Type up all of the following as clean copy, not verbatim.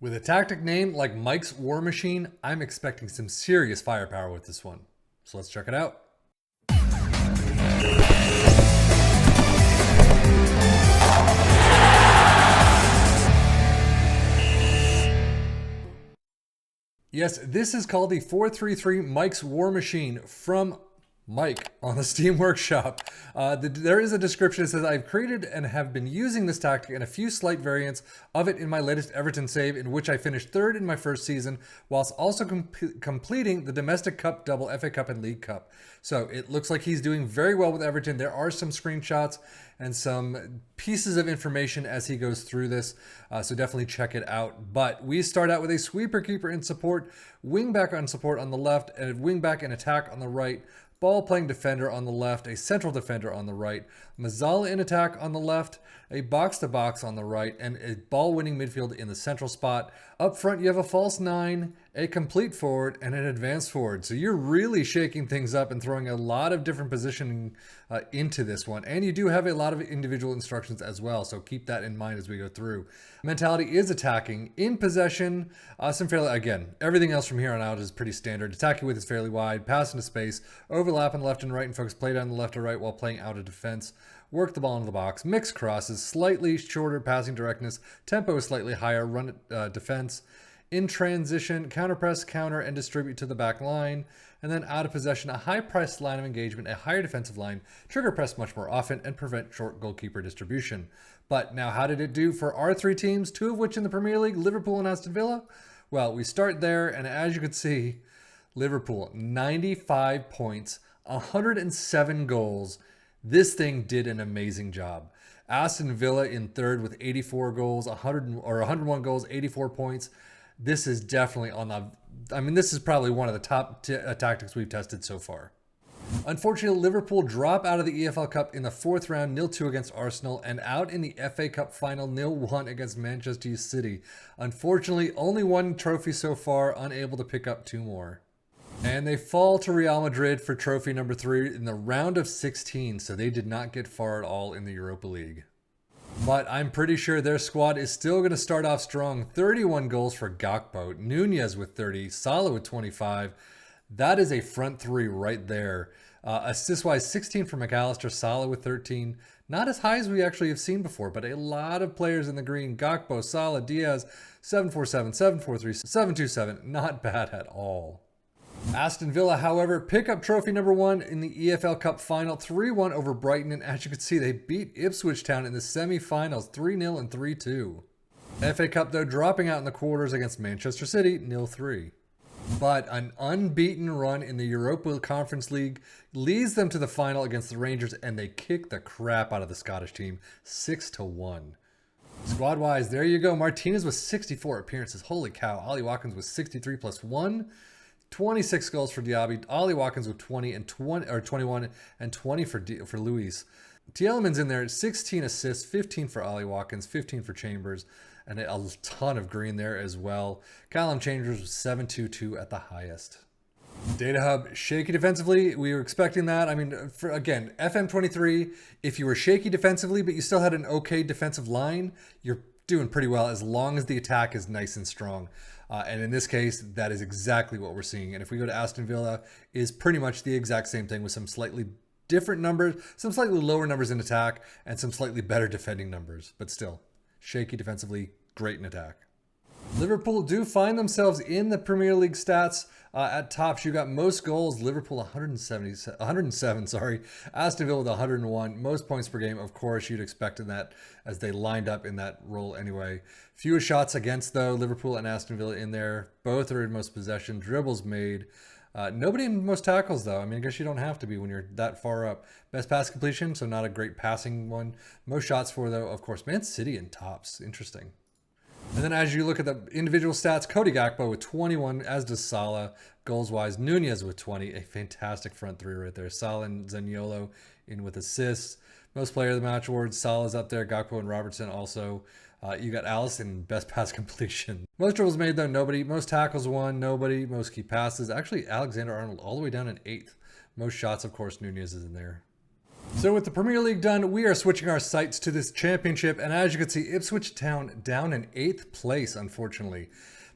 With a tactic name like Mike's War Machine, I'm expecting some serious firepower with this one. So let's check it out. Yes, this is called the 433 Mike's War Machine from Mike on the Steam Workshop. There is a description that says, I've created and have been using this tactic and a few slight variants of it in my latest Everton save, in which I finished third in my first season, whilst also completing the Domestic Cup double, FA Cup and League Cup. So it looks like he's doing very well with Everton. There are some screenshots and some pieces of information as he goes through this, so definitely check it out. But we start out with a sweeper keeper in support, wing back on support on the left, and a wing back and attack on the right. Ball playing defender on the left, a central defender on the right, Mazzala in attack on the left, a box-to-box on the right, and a ball-winning midfield in the central spot. Up front, you have a false nine, a complete forward, and an advanced forward. So you're really shaking things up and throwing a lot of different positioning into this one. And you do have a lot of individual instructions as well, so keep that in mind as we go through. Mentality is attacking. In possession, some fairly, again, everything else from here on out is pretty standard. Attacking with is fairly wide, pass into space, overlap on the left and right, and focus play down the left or right while playing out of defense. Work the ball into the box, mix crosses, slightly shorter passing directness, tempo is slightly higher, run defense. In transition, counter press, counter, and distribute to the back line. And then out of possession, a high press line of engagement, a higher defensive line, trigger press much more often, and prevent short goalkeeper distribution. But now how did it do for our three teams, two of which in the Premier League, Liverpool and Aston Villa? Well, we start there, and as you can see, Liverpool, 95 points, 107 goals. This thing did an amazing job. Aston Villa in third with 84 goals, 101 goals, 84 points. This is definitely on the, this is probably one of the top tactics we've tested so far. Unfortunately, Liverpool drop out of the EFL Cup in the fourth round, 0-2 against Arsenal, and out in the FA Cup final, 0-1 against Manchester City. Unfortunately, only one trophy so far, unable to pick up two more. And they fall to Real Madrid for trophy number 3 in the round of 16, so they did not get far at all in the Europa League. But I'm pretty sure their squad is still going to start off strong. 31 goals for Gakpo, Nunez with 30, Salah with 25. That is a front three right there. Assist-wise, 16 for McAllister, Salah with 13. Not as high as we actually have seen before, but a lot of players in the green. Gakpo, Salah, Diaz, 747, 743, 727. Not bad at all. Aston Villa, however, pick up trophy number 1 in the EFL Cup final, 3-1 over Brighton, and as you can see, they beat Ipswich Town in the semi-finals, 3-0 and 3-2. FA Cup, though, dropping out in the quarters against Manchester City, 0-3. But an unbeaten run in the Europa Conference League leads them to the final against the Rangers, and they kick the crap out of the Scottish team, 6-1. Squad-wise, there you go. Martinez with 64 appearances. Holy cow. Ollie Watkins with 63 plus 1. 26 goals for Diaby, Ollie Watkins with 21 and 20 for Luis. Tielemans in there, 16 assists, 15 for Ollie Watkins, 15 for Chambers, and a ton of green there as well. Callum Chambers was 7-2-2 at the highest. Data Hub, shaky defensively. We were expecting that. Again, FM23, if you were shaky defensively, but you still had an okay defensive line, you're doing pretty well as long as the attack is nice and strong. And in this case, that is exactly what we're seeing. And if we go to Aston Villa, is pretty much the exact same thing with some slightly different numbers, some slightly lower numbers in attack, and some slightly better defending numbers. But still, shaky defensively, great in attack. Liverpool do find themselves in the Premier League stats at tops. You got most goals, Liverpool 107, sorry. Aston Villa with 101. Most points per game, of course, you'd expect in that as they lined up in that role anyway. Fewest shots against, though, Liverpool and Aston Villa in there. Both are in most possession. Dribbles made. Nobody in most tackles, though. I guess you don't have to be when you're that far up. Best pass completion, so not a great passing one. Most shots for, though, of course, Man City in tops. Interesting. And then as you look at the individual stats, Cody Gakpo with 21, as does Salah. Goals-wise, Nunez with 20. A fantastic front three right there. Salah and Zaniolo in with assists. Most player of the match awards, Salah's up there. Gakpo and Robertson also. You got Allison, best pass completion. Most dribbles made, though, nobody. Most tackles won, nobody. Most key passes. Actually, Alexander-Arnold all the way down in 8th. Most shots, of course, Nunez is in there. So with the Premier League done, we are switching our sights to this championship, and as you can see, Ipswich Town down in 8th place, unfortunately.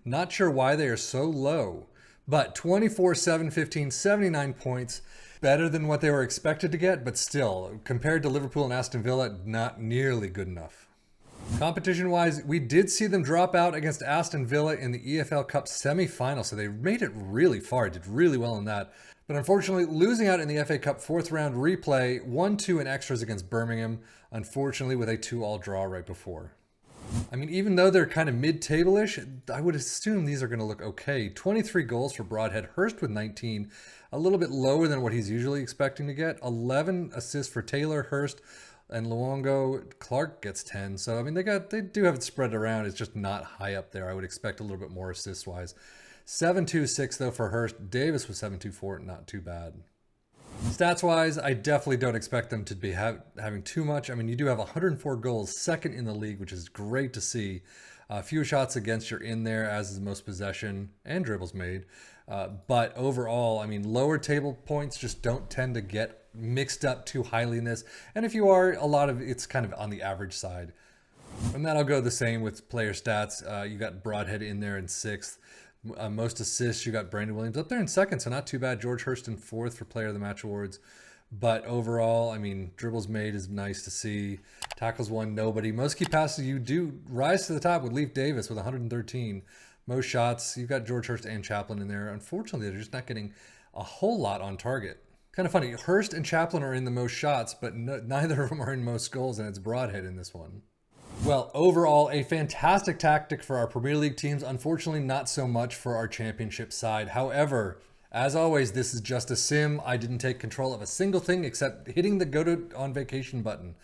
Not sure why they are so low, but 24, 7, 15, 79 points. Better than what they were expected to get, but still, compared to Liverpool and Aston Villa, not nearly good enough. Competition-wise, we did see them drop out against Aston Villa in the EFL Cup semi-final, so they made it really far, did really well in that. But unfortunately, losing out in the FA Cup 4th round replay, 1-2 in extras against Birmingham, unfortunately with a 2-all draw right before. I mean, even though they're kind of mid-table-ish, I would assume these are going to look okay. 23 goals for Broadhead, Hurst with 19, a little bit lower than what he's usually expecting to get. 11 assists for Taylor, Hurst, and Luongo. Clark gets 10. So, I mean, they do have it spread around. It's just not high up there. I would expect a little bit more assist-wise. 7-2-6, though, for Hurst. Davis was 7-2-4, not too bad. Stats-wise, I definitely don't expect them to be having too much. I mean, you do have 104 goals, second in the league, which is great to see. Few shots against you're in there, as is most possession and dribbles made. But overall, I mean, lower table points just don't tend to get mixed up too highly in this. And if you are, a lot of it's kind of on the average side. And that'll go the same with player stats. You got Broadhead in there in 6th. Most assists, you got Brandon Williams up there in 2nd, so not too bad. George Hurst in 4th for Player of the Match awards. But overall, I mean, dribbles made is nice to see. Tackles won, nobody. Most key passes, you do rise to the top with Leif Davis with 113. Most shots, you've got George Hurst and Chaplin in there. Unfortunately, they're just not getting a whole lot on target. Kind of funny, Hurst and Chaplin are in the most shots, but neither of them are in most goals, and it's Broadhead in this one. Well, overall, a fantastic tactic for our Premier League teams. Unfortunately, not so much for our championship side. However, as always, this is just a sim. I didn't take control of a single thing except hitting the go to on vacation button.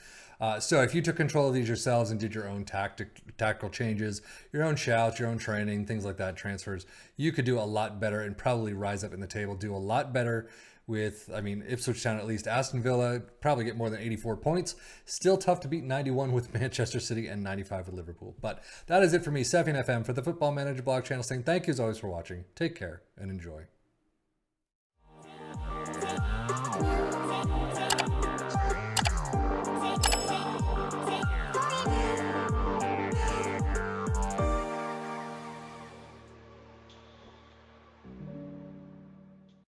So if you took control of these yourselves and did your own tactical changes, your own shouts, your own training, things like that, transfers, you could do a lot better and probably rise up in the table, do a lot better with, I mean, Ipswich Town at least. Aston Villa probably get more than 84 points. Still tough to beat 91 with Manchester City and 95 with Liverpool. But that is it for me, Sefian FM, for the Football Manager blog channel, saying thank you as always for watching. Take care and enjoy.